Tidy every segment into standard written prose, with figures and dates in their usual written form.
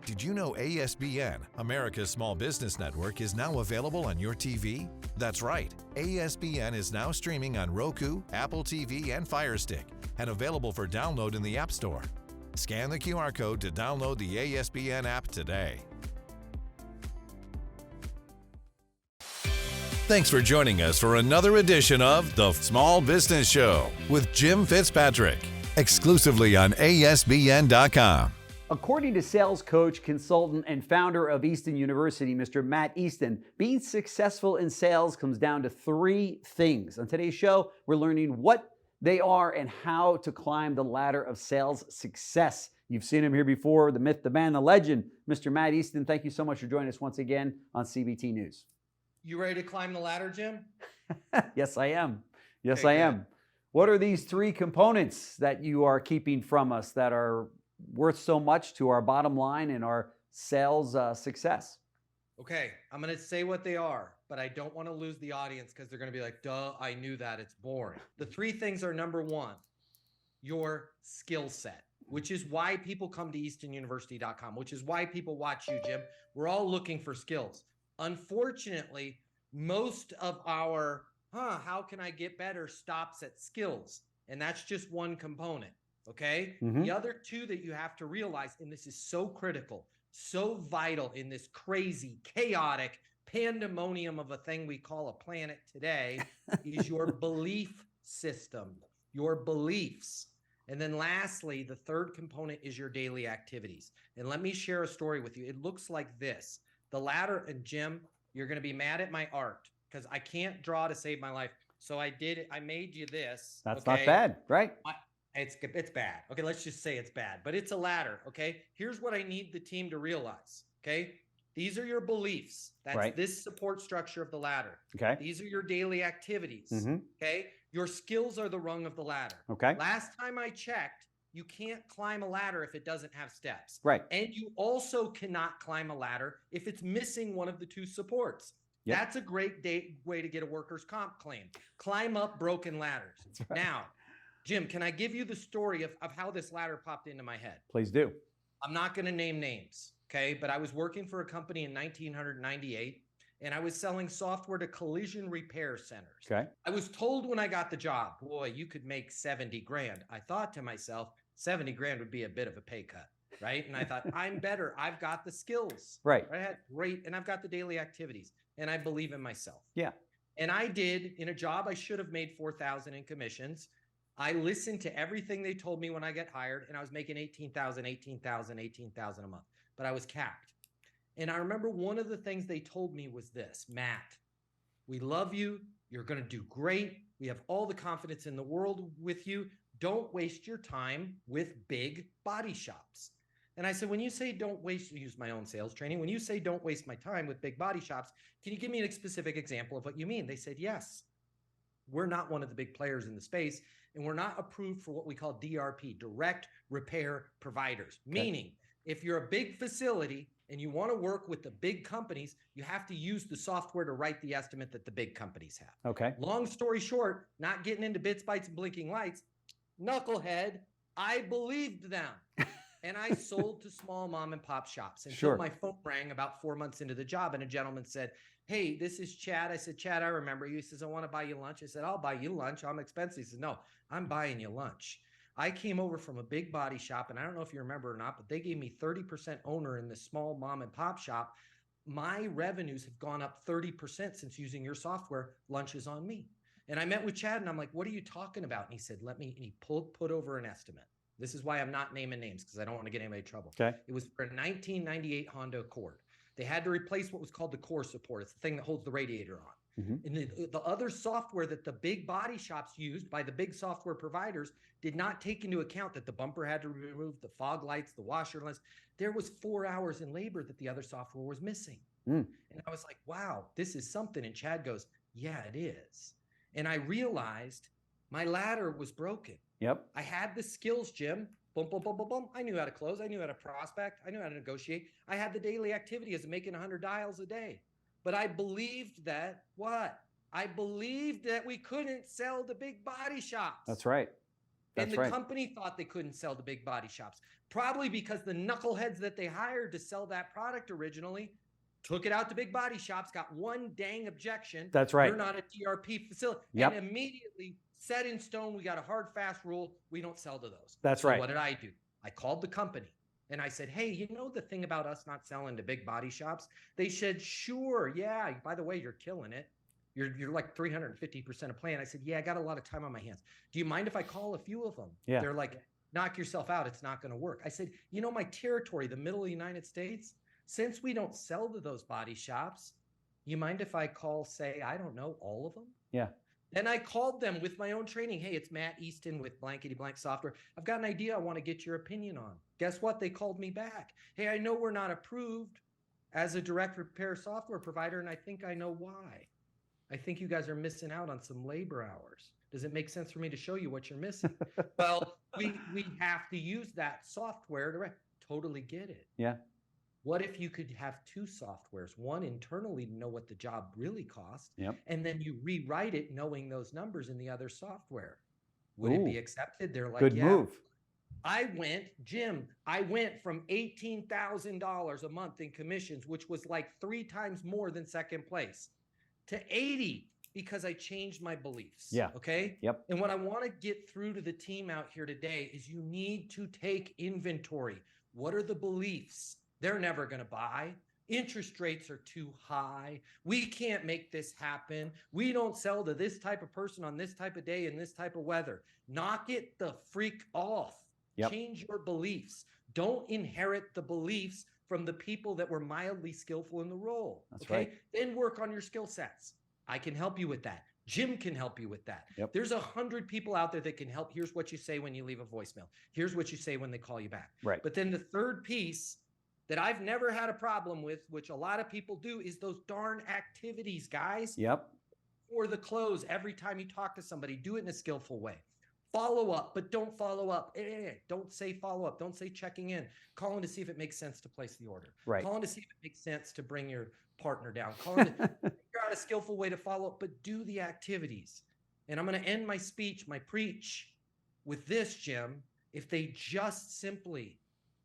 Did you know ASBN, America's Small Business Network, is now available on your TV? That's right. ASBN is now streaming on Roku, Apple TV, and Fire Stick, and available for download in the App Store. Scan the QR code to download the ASBN app today. Thanks for joining us for another edition of The Small Business Show with Jim Fitzpatrick, exclusively on ASBN.com. According to sales coach, consultant, and founder of Easton University, Mr. Matt Easton, being successful in sales comes down to three things. On today's show, we're learning what they are and how to climb the ladder of sales success. You've seen him here before, the myth, the man, the legend, Mr. Matt Easton. Thank you so much for joining us once again on CBT News. You ready to climb the ladder, Jim? Yes, I am. Yes, Okay, I good. am. What are these three components that you are keeping from us that are worth so much to our bottom line and our sales success? Okay, I'm going to say what they are, but I don't want to lose the audience because they're going to be like, duh, I knew that. It's boring. The three things are: number one, your skill set, which is why people come to eastonuniversity.com, which is why people watch you, Jim. We're all looking for skills. Unfortunately, most of our, how can I get better stops at skills. And that's just one component. Okay. The other two that you have to realize, and this is so critical, so vital in this crazy, chaotic pandemonium of a thing we call a planet today, is your belief system, your beliefs. And then lastly, the third component is your daily activities. And let me share a story with you. It looks like this. The ladder, and Jim, you're going to be mad at my art because I can't draw to save my life. So I made you this. That's okay? not bad, right? It's bad. Okay, let's just say it's bad, but it's a ladder. Okay, here's what I need the team to realize. Okay, these are your beliefs. That's right. This support structure of the ladder. Okay. These are your daily activities. Okay, your skills are the rung of the ladder. Okay. Last time I checked, you can't climb a ladder if it doesn't have steps. Right. And you also cannot climb a ladder if it's missing one of the two supports. Yep. That's a great way to get a workers' comp claim. Climb up broken ladders. That's right. Now, Jim, can I give you the story of how this ladder popped into my head? Please do. I'm not going to name names, okay? But I was working for a company in 1998, and I was selling software to collision repair centers. Okay. I was told when I got the job, boy, you could make 70 grand. I thought to myself, 70 grand would be a bit of a pay cut, right? And I thought, I'm better. I've got the skills. Right. I had great, and I've got the daily activities, and I believe in myself. Yeah. And I did. In a job I should have made 4,000 in commissions. I listened to everything they told me when I got hired, and I was making 18,000 a month, but I was capped. And I remember one of the things they told me was this: Matt, we love you. You're going to do great. We have all the confidence in the world with you. Don't waste your time with big body shops. And I said, when you say don't waste, use my own sales training. When you say don't waste my time with big body shops, can you give me a specific example of what you mean? They said, yes. We're not one of the big players in the space, and we're not approved for what we call DRP, direct repair providers. Okay. Meaning, if you're a big facility and you want to work with the big companies, you have to use the software to write the estimate that the big companies have. Okay. Long story short, not getting into bits, bytes, and blinking lights, knucklehead, I believed them. And I sold to small mom and pop shops until my phone rang about 4 months into the job, and a gentleman said, hey, this is Chad. I said, Chad, I remember you. He says, I want to buy you lunch. I said, I'll buy you lunch. I'm expensive. He said, no, I'm buying you lunch. I came over from a big body shop, and I don't know if you remember or not, but they gave me 30% owner in this small mom and pop shop. My revenues have gone up 30% since using your software. Lunch is on me. And I met with Chad, and I'm like, what are you talking about? And he said, and he put over an estimate. This is why I'm not naming names, because I don't want to get anybody in trouble. Okay. It was for a 1998 Honda Accord. They had to replace what was called the core support. It's the thing that holds the radiator on. And the other software that the big body shops used by the big software providers did not take into account that the bumper had to be removed, the fog lights, the washer list. There was 4 hours in labor that the other software was missing. And I was like, wow, this is something. And Chad goes, yeah, it is. And I realized my ladder was broken. Yep. I had the skills, Jim. Boom, boom, boom, boom, boom. I knew how to close. I knew how to prospect. I knew how to negotiate. I had the daily activity as making 100 dials a day. But I believed that what? I believed that we couldn't sell to big body shops. That's right. And That's the right. company thought they couldn't sell to big body shops, probably because the knuckleheads that they hired to sell that product originally took it out to big body shops, got one dang objection. That's right. You're not a TRP facility. Yep. And immediately set in stone, we got a hard, fast rule. We don't sell to those. That's so right. What did I do? I called the company and I said, hey, you know the thing about us not selling to big body shops? They said, sure. Yeah. By the way, you're killing it. You're like 350% of plan. I said, yeah, I got a lot of time on my hands. Do you mind if I call a few of them? Yeah. They're like, knock yourself out. It's not going to work. I said, you know, my territory, the middle of the United States, since we don't sell to those body shops, you mind if I call, say, I don't know, all of them? Yeah. Then I called them with my own training. Hey, it's Matt Easton with blankety blank software. I've got an idea I want to get your opinion on. Guess what? They called me back. Hey, I know we're not approved as a direct repair software provider, and I think I know why. I think you guys are missing out on some labor hours. Does it make sense for me to show you what you're missing? Well, we have to use that software to totally get it. Yeah. What if you could have two softwares, one internally to know what the job really costs, Yep. and then you rewrite it knowing those numbers in the other software? Would Ooh. it be accepted? They're like, Good yeah. move. I went from $18,000 a month in commissions, which was like 3 times more than second place, to 80 because I changed my beliefs. Yeah. Okay. Yep. And what I want to get through to the team out here today is you need to take inventory. What are the beliefs? They're never going to buy. Interest rates are too high. We can't make this happen. We don't sell to this type of person on this type of day in this type of weather. Knock it the freak off. Yep. Change your beliefs. Don't inherit the beliefs from the people that were mildly skillful in the role. That's okay? right. Then work on your skill sets. I can help you with that. Jim can help you with that. Yep. There's 100 people out there that can help. Here's what you say when you leave a voicemail. Here's what you say when they call you back. Right. But then the third piece that I've never had a problem with, which a lot of people do, is those darn activities, guys. Yep. For the close, every time you talk to somebody, do it in a skillful way. Follow up, but don't follow up. Don't say follow up. Don't say checking in. Calling to see if it makes sense to place the order. Right. Calling to see if it makes sense to bring your partner down. Calling to figure out a skillful way to follow up, but do the activities. And I'm going to end my speech, my preach, with this, Jim. If they just simply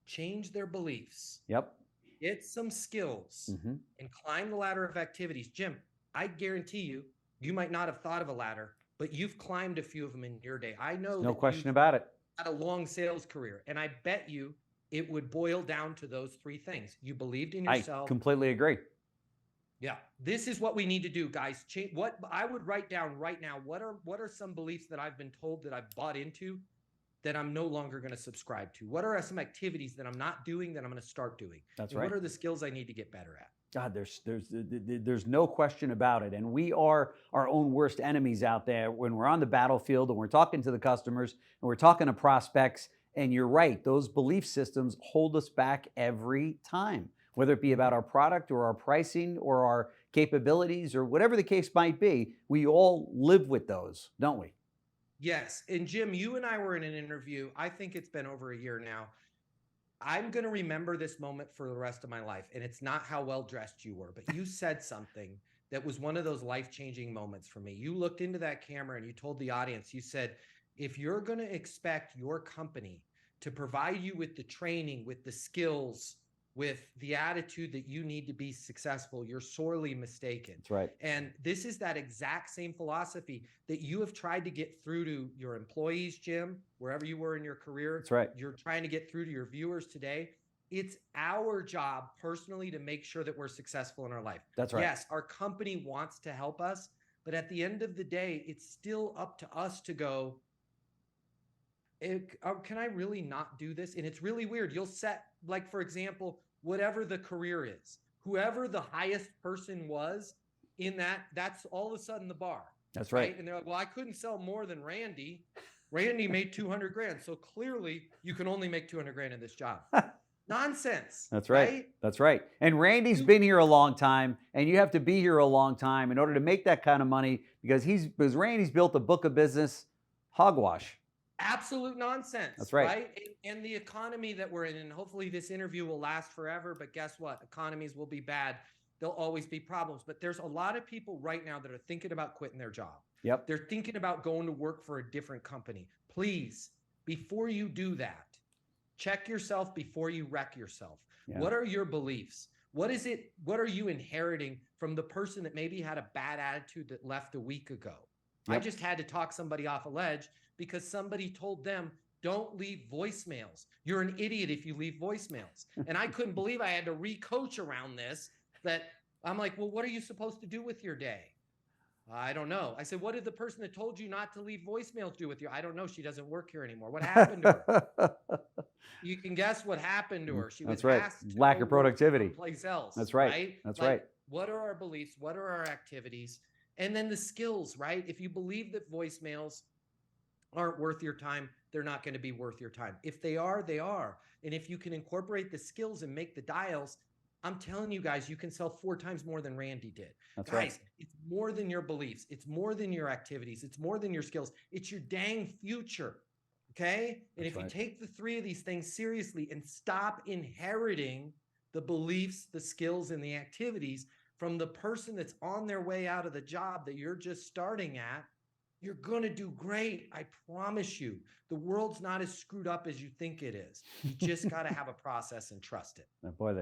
change their beliefs, Yep. get some skills, and climb the ladder of activities. Jim, I guarantee you, you might not have thought of a ladder, but you've climbed a few of them in your day. I know No that question you've about it. had a long sales career, and I bet you it would boil down to those 3 things. You believed in yourself. I completely agree. Yeah, this is what we need to do, guys. Change what I would write down right now. What are some beliefs that I've been told that I've bought into that I'm no longer going to subscribe to? What are some activities that I'm not doing that I'm going to start doing? That's and right. What are the skills I need to get better at? God, there's no question about it. And we are our own worst enemies out there when we're on the battlefield and we're talking to the customers and we're talking to prospects. And you're right, those belief systems hold us back every time, whether it be about our product or our pricing or our capabilities or whatever the case might be. We all live with those, don't we? Yes. And Jim, you and I were in an interview. I think it's been over a year now. I'm going to remember this moment for the rest of my life. And it's not how well dressed you were, but you said something that was one of those life-changing moments for me. You looked into that camera and you told the audience, you said, if you're going to expect your company to provide you with the training, with the skills, with the attitude that you need to be successful, you're sorely mistaken. That's right. And this is that exact same philosophy that you have tried to get through to your employees, Jim, wherever you were in your career. That's right. You're trying to get through to your viewers today. It's our job personally to make sure that we're successful in our life. That's right. Yes, our company wants to help us, but at the end of the day, it's still up to us to go, can I really not do this? And it's really weird. You'll set, like, for example, whatever the career is, whoever the highest person was in that, that's all of a sudden the bar. That's right. And they're like, well, I couldn't sell more than Randy. Randy made 200 grand. So clearly you can only make 200 grand in this job. Nonsense. That's right. That's right. And Randy's been here a long time, and you have to be here a long time in order to make that kind of money because Randy's built a book of business hogwash. Absolute nonsense. That's right. And the economy that we're in, and hopefully this interview will last forever, but guess what? Economies will be bad. There'll always be problems. But there's a lot of people right now that are thinking about quitting their job. Yep. They're thinking about going to work for a different company. Please before you do that, check yourself before you wreck yourself. Yeah. What are your beliefs? What are you inheriting from the person that maybe had a bad attitude that left a week ago? Yep. I just had to talk somebody off a ledge because somebody told them, don't leave voicemails. You're an idiot if you leave voicemails. And I couldn't believe I had to re-coach around this, that I'm like, well, what are you supposed to do with your day? I don't know. I said, what did the person that told you not to leave voicemails do with you? I don't know. She doesn't work here anymore. What happened to her? You can guess what happened to her. She was asked to lack go of productivity. work someplace else. That's right. That's right. What are our beliefs? What are our activities? And then the skills, right? If you believe that voicemails aren't worth your time, they're not going to be worth your time. If they are, they are. And if you can incorporate the skills and make the dials, I'm telling you guys, you can sell 4 times more than Randy did. That's guys, right. It's more than your beliefs. It's more than your activities. It's more than your skills. It's your dang future. Okay? And if you take the 3 of these things seriously and stop inheriting the beliefs, the skills, and the activities from the person that's on their way out of the job that you're just starting at, you're going to do great. I promise you. The world's not as screwed up as you think it is. You just got to have a process and trust it. Boy,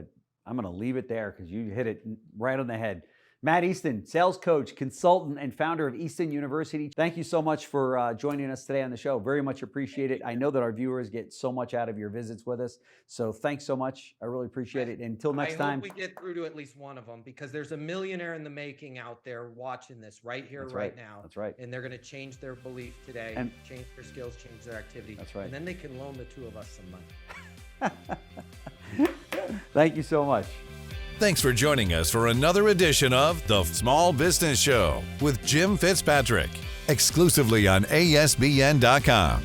I'm going to leave it there because you hit it right on the head. Matt Easton, sales coach, consultant, and founder of Easton University. Thank you so much for joining us today on the show. Very much appreciate it. I know that our viewers get so much out of your visits with us. So thanks so much. I really appreciate it. Until next time. I hope we get through to at least one of them, because there's a millionaire in the making out there watching this right here, right now. That's right. And they're going to change their belief today, and change their skills, change their activity. That's right. And then they can loan the 2 of us some money. Thank you so much. Thanks for joining us for another edition of The Small Business Show with Jim Fitzpatrick, exclusively on ASBN.com.